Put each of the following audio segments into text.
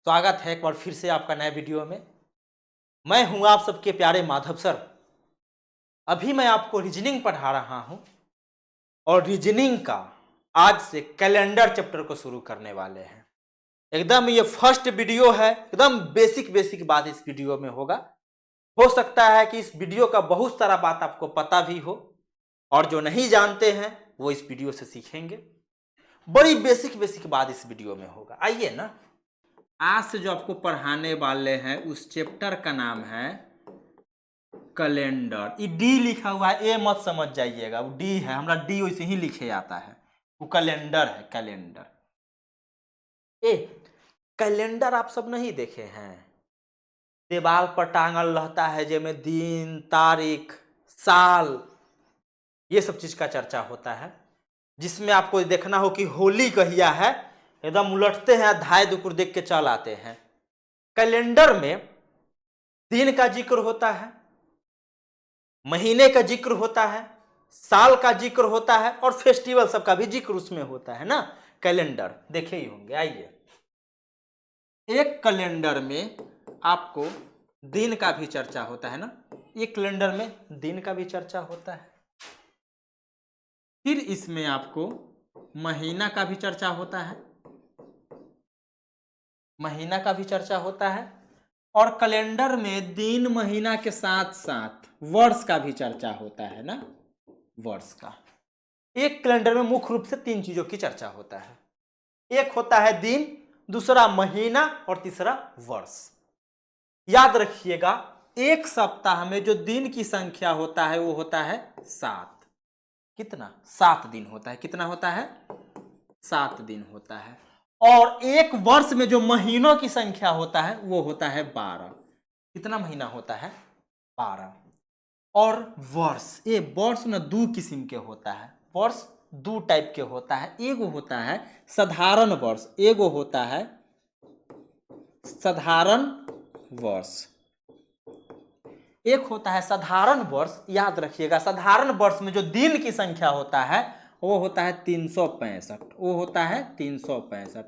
स्वागत है एक बार फिर से आपका नए वीडियो में। मैं हूं आप सबके प्यारे माधव सर। अभी मैं आपको रीजनिंग पढ़ा रहा हूं और रीजनिंग का आज से कैलेंडर चैप्टर को शुरू करने वाले हैं। एकदम ये फर्स्ट वीडियो है, एकदम बेसिक बेसिक बात इस वीडियो में होगा। हो सकता है कि इस वीडियो का बहुत सारा बात आपको पता भी हो और जो नहीं जानते हैं वो इस वीडियो से सीखेंगे। बड़ी बेसिक बेसिक बात इस वीडियो में होगा। आइए ना, आज से जो आपको पढ़ाने वाले हैं उस चैप्टर का नाम है कैलेंडर। ये डी लिखा हुआ है, ए मत समझ जाइएगा, वो डी है, हमारा डी वैसे ही लिखे आता है, वो कैलेंडर है। कैलेंडर ए कैलेंडर आप सब नहीं देखे हैं? दीवार पर टांगल रहता है, जिसमें दिन तारीख साल ये सब चीज का चर्चा होता है। जिसमें आपको देखना हो कि होली कहिया है, एकदम उलटते हैं, धाय दुकुर देख के चल आते हैं। कैलेंडर में दिन का जिक्र होता है, महीने का जिक्र होता है, साल का जिक्र होता है और फेस्टिवल सबका भी जिक्र उसमें होता है ना। कैलेंडर देखे ही होंगे। आइए, एक कैलेंडर में आपको दिन का भी चर्चा होता है ना, एक कैलेंडर में दिन का भी चर्चा होता है। फिर इसमें आपको महीना का भी चर्चा होता है, महीना का भी चर्चा होता है और कैलेंडर में दिन महीना के साथ साथ वर्ष का भी चर्चा होता है ना, वर्ष का। एक कैलेंडर में मुख्य रूप से तीन चीजों की चर्चा होता है। एक होता है दिन, दूसरा महीना और तीसरा वर्ष। याद रखिएगा, एक सप्ताह में जो दिन की संख्या होता है वो होता है 7। कितना? 7 दिन होता है। कितना होता है? 7 दिन होता है। और एक वर्ष में जो महीनों की संख्या होता है वो होता है 12। कितना महीना होता है? 12। और वर्ष, ये वर्ष ना दो किस्म के होता है। वर्ष दो टाइप के होता है। एगो होता है साधारण वर्ष, एगो होता है साधारण वर्ष, एक होता है साधारण वर्ष। याद रखिएगा, साधारण वर्ष में जो दिन की संख्या होता है वो होता है 365। वो होता है 365।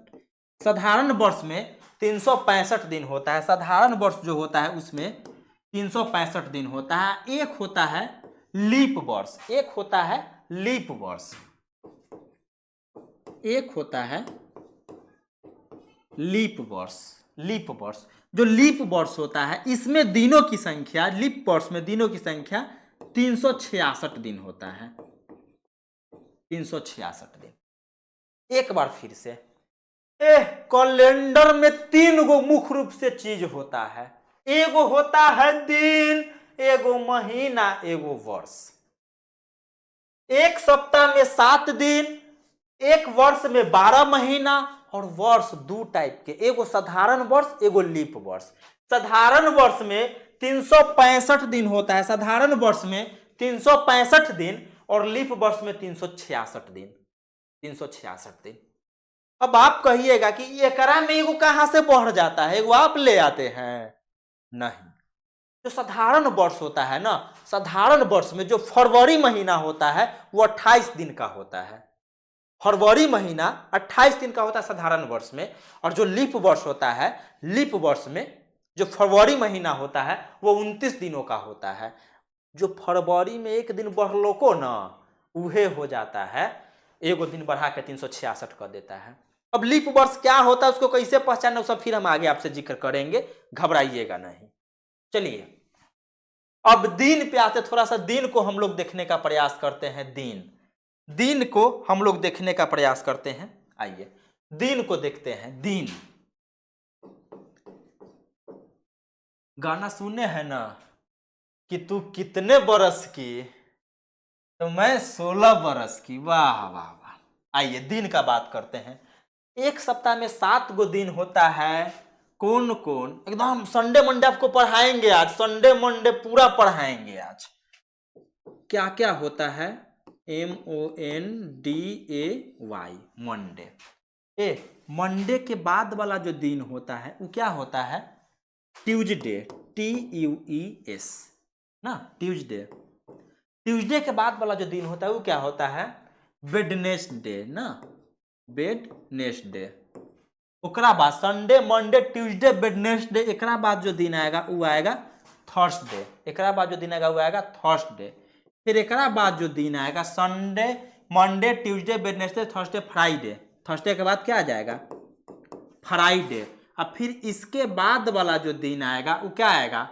साधारण वर्ष में 365 दिन होता है। साधारण वर्ष जो होता है उसमें 365 दिन होता है। एक होता है लीप वर्ष, एक होता है लीप वर्ष, एक होता है लीप वर्ष। लीप वर्ष, जो लीप वर्ष होता है इसमें दिनों की संख्या, लीप वर्ष में दिनों की संख्या 366 दिन होता है। 366 दिन। एक बार फिर से, कैलेंडर में 3 गो मुख्य रूप से चीज होता है। एगो होता है दिन, एगो महीना, एगो वर्ष। एक सप्ताह में 7 दिन, एक वर्ष में 12 महीना और वर्ष दो टाइप के, एगो साधारण वर्ष, एगो लीप वर्ष। साधारण वर्ष में 365 दिन होता है, साधारण वर्ष में 365 दिन और लीप वर्ष में 366 दिन। 366 दिन। अब आप कहिएगा कि एकरा में एगो कहां से बढ़ जाता है, एगो आप ले आते हैं? नहीं। जो साधारण वर्ष होता है ना, साधारण वर्ष में जो फरवरी महीना होता है वो 28 दिन का होता है। फरवरी महीना 28 दिन का होता है साधारण वर्ष में। और जो लीप वर्ष होता है, लीप वर्ष में जो फरवरी महीना होता है वो 29 दिनों का होता है। जो फरवरी में एक दिन बढ़लो को ना, उहे हो जाता है, एगो दिन बढ़ा के 366 कर देता है। अब लीप वर्ष क्या होता है, उसको कैसे पहचानना, सब फिर हम आगे आपसे जिक्र करेंगे, घबराइएगा नहीं। चलिए अब दिन पे आते, थोड़ा सा दिन को हम लोग देखने का प्रयास करते हैं। दिन को हम लोग देखने का प्रयास करते हैं। आइए दिन को देखते हैं। दिन, गाना सुने हैं ना कि तू कितने बरस की, तो मैं 16 बरस की। वाह वाह वाह। आइए दिन का बात करते हैं। एक सप्ताह में 7 गो दिन होता है। कौन कौन? एकदम संडे मंडे आपको पढ़ाएंगे आज, संडे मंडे पूरा पढ़ाएंगे आज। क्या क्या होता है? MONDAY, Monday. मंडे के बाद वाला जो दिन होता है वो क्या होता है? ट्यूजडे, TUES ना, ट्यूजडे। ट्यूजडे के बाद वाला जो दिन होता है वो क्या होता है? वेडनेसडे ना, वेडनेसडे। ओकरा बाद संडे मंडे ट्यूसडे वेडनेसडे, एकरा बाद जो दिन आएगा वो आएगा थर्सडे, एकरा बाद जो दिन आएगा वो आएगा थर्सडे। फिर एकरा बाद जो दिन आएगा Sunday Monday Tuesday Wednesday Thursday Friday, Thursday के बाद क्या आ जाएगा फ्राइडे। अब फिर इसके बाद वाला जो दिन आएगा वो क्या आएगा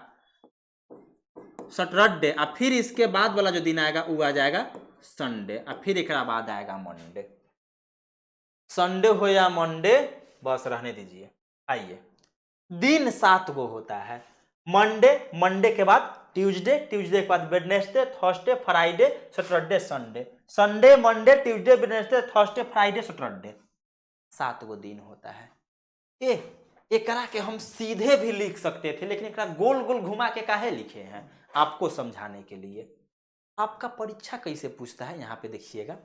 सैटरडे। अब फिर इसके बाद वाला जो दिन आएगा वो आ जाएगा संडे। अब फिर एक बाद आएगा मंडे। संडे हो या मंडे बस रहने दीजिए। आइए, दिन 7 गो होता है। मंडे, मंडे के बाद ट्यूसडे, ट्यूसडे के बाद Wednesday, Thursday, Friday, Saturday, Sunday, Sunday Monday Tuesday Wednesday Thursday Friday Saturday, 7 गो दिन होता है। एकरा के हम सीधे भी लिख सकते थे, लेकिन एकरा गोल गोल घुमा के काहे लिखे हैं आपको समझाने के लिए। आपका परीक्षा कैसे पूछता है यहां पे देखिएगा,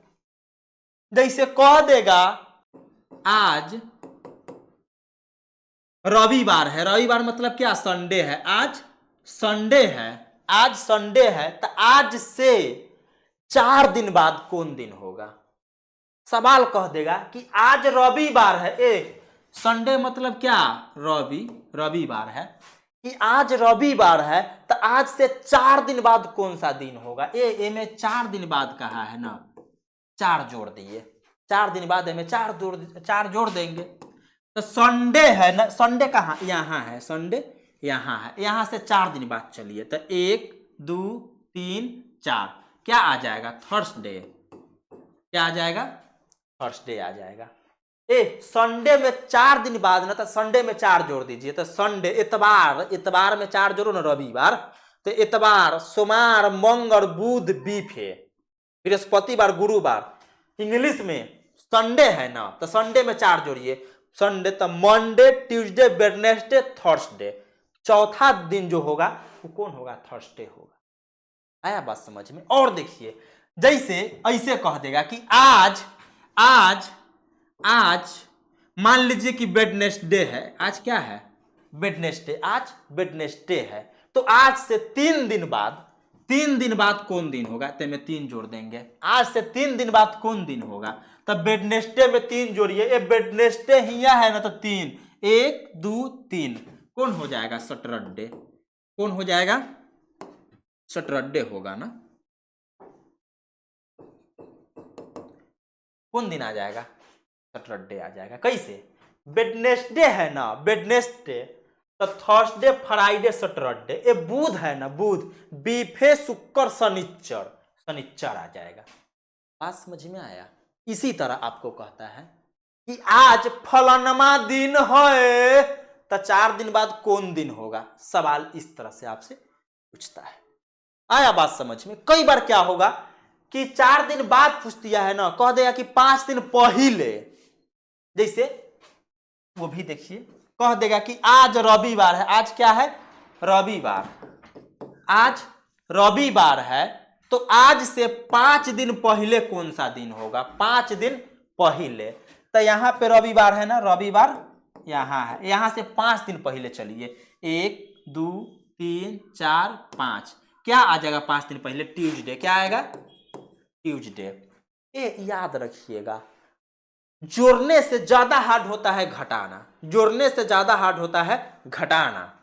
जैसे कह देगा आज रविवार है, रविवार मतलब क्या संडे है, आज संडे है, आज संडे है, तो आज से 4 दिन बाद कौन दिन होगा। सवाल कह देगा कि आज रविवार है, संडे मतलब क्या रविवार है, कि आज रविवार है तो आज से 4 दिन बाद कौन सा दिन होगा। ए में 4 दिन बाद कहा है ना, 4 जोड़ दिए, 4 दिन बाद में 4 जोड़ देंगे तो संडे है ना, संडे कहाँ यहाँ है, संडे यहाँ है, यहाँ से 4 दिन बाद चलिए तो 1 2 3 4 क्या आ जाएगा थर्सडे, क्या आ जाएगा थर्सडे आ जाएगा। संडे में 4 दिन बाद ना, तो संडे में 4 जोड़ दीजिए तो संडे, इतवार, इतवार में 4 जोड़ो ना रविवार, तो इतवार सोमवार मंगल बुध बीफे बृहस्पतिवार गुरुवार, इंग्लिश में संडे है ना तो संडे में 4 जोड़िए, संडे तो मंडे ट्यूसडे वेडनेसडे थर्सडे, चौथा दिन जो होगा वो कौन होगा थर्सडे होगा। आया बात समझ में। और देखिए जैसे ऐसे कह देगा कि आज मान लीजिए कि वेडनेसडे है, आज क्या है वेडनेसडे, आज वेडनेसडे है, तो आज से 3 दिन बाद कौन दिन होगा, तो में 3 जोड़ देंगे। आज से 3 दिन बाद कौन दिन होगा, तब वेडनेसडे में 3 जोड़िए, ये वेडनेसडे हिया है ना तो 3, 1 2 3 कौन हो जाएगा सैटरडे, कौन हो जाएगा सैटरडे होगा ना, कौन दिन आ जाएगा सैटरडे आ जाएगा। कैसे, वेडनेसडे है ना वेडनेसडे, तो थर्सडे फ्राइडे सैटरडे, ये बुध है ना बुध, बीफे शुक्र शनिचर आ जाएगा। बात समझ में आया। इसी तरह आपको कहता है कि आज फलानमा दिन है, तो 4 दिन बाद कौन दिन होगा। सवाल इस तरह से आपसे पूछता है। आया बात समझ में। कई बार क्या होगा कि 4 दिन बाद पूछ दिया है ना, कह देगा कि 5 दिन पहले, जैसे वो भी देखिए कह देगा कि आज रविवार है, आज क्या है रविवार, आज रविवार है, तो आज से 5 दिन पहले कौन सा दिन होगा, 5 दिन पहले, तो यहां पे रविवार है ना, रविवार यहां है, यहां से 5 दिन पहले चलिए, 1 2 3 4 5 क्या आ जाएगा 5 दिन पहले ट्यूसडे, क्या आएगा ट्यूसडे। ये याद रखिएगा, जोड़ने से ज्यादा हार्ड होता है घटाना, जोड़ने से ज्यादा हार्ड होता है घटाना,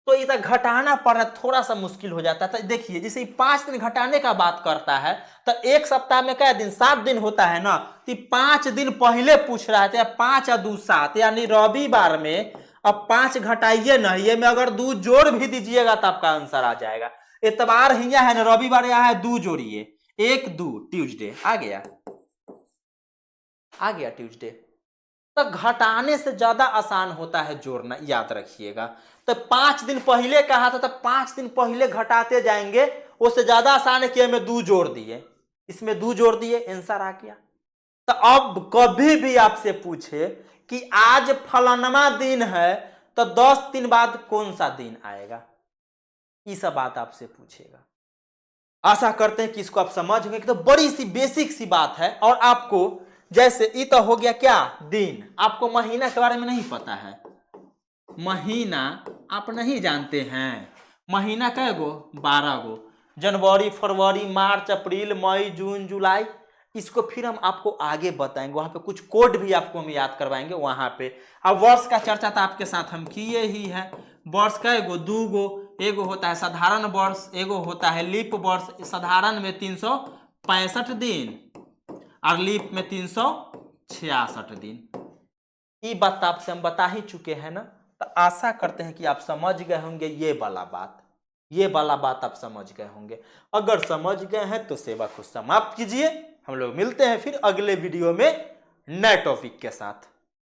तो इधर घटाना पड़ना थोड़ा सा मुश्किल हो जाता है। तो देखिए जैसे 5 दिन घटाने का बात करता है तो एक सप्ताह में क्या दिन 7 दिन होता है ना, तो 5 दिन पहले पूछ रहा है, 5 या 2 7 यानी रविवार में अब 5 घटाइए ना, ये में अगर 2 जोड़ भी दीजिएगा तो आपका आंसर आ जाएगा। इतवार हिया है ना, रविवार यहाँ है, 2 जोड़िए, 1 2 ट्यूसडे आ गया ट्यूसडे। तो घटाने से ज्यादा आसान होता है जोड़ना, याद रखिएगा। तो 5 दिन पहले कहा था, तो 5 दिन पहले घटाते जाएंगे, उससे ज्यादा आसान है कि हमें 2 जोड़ दिए, इसमें 2 जोड़ दिए, आंसर आ गया। तो अब कभी भी आपसे पूछे कि आज फलानमा दिन है, तो 10 दिन बाद कौन सा दिन आएगा, ये सब बात आपसे पूछेगा। आशा करते हैं कि इसको आप समझ गए। तो बड़ी सी बेसिक सी बात है। और आपको जैसे ये तो हो गया क्या दिन, आपको महीना के बारे में नहीं पता है, महीना आप नहीं जानते हैं, महीना कै गो 12 गो, जनवरी फरवरी मार्च अप्रैल मई जून जुलाई, इसको फिर हम आपको आगे बताएंगे, वहां पे कुछ कोड भी आपको हम याद करवाएंगे वहां पे। अब वर्ष का चर्चा तो आपके साथ हम किए ही है। वर्ष का एगो दूगो, एगो होता है साधारण वर्ष, एगो होता है लीप वर्ष। साधारण में 365 दिन और लीप में 366 दिन। ये बात आपसे हम बता ही चुके हैं ना, तो आशा करते हैं कि आप समझ गए होंगे ये वाला बात आप समझ गए होंगे। अगर समझ गए हैं तो सेवा को समाप्त कीजिए। हम लोग मिलते हैं फिर अगले वीडियो में नए टॉपिक के साथ।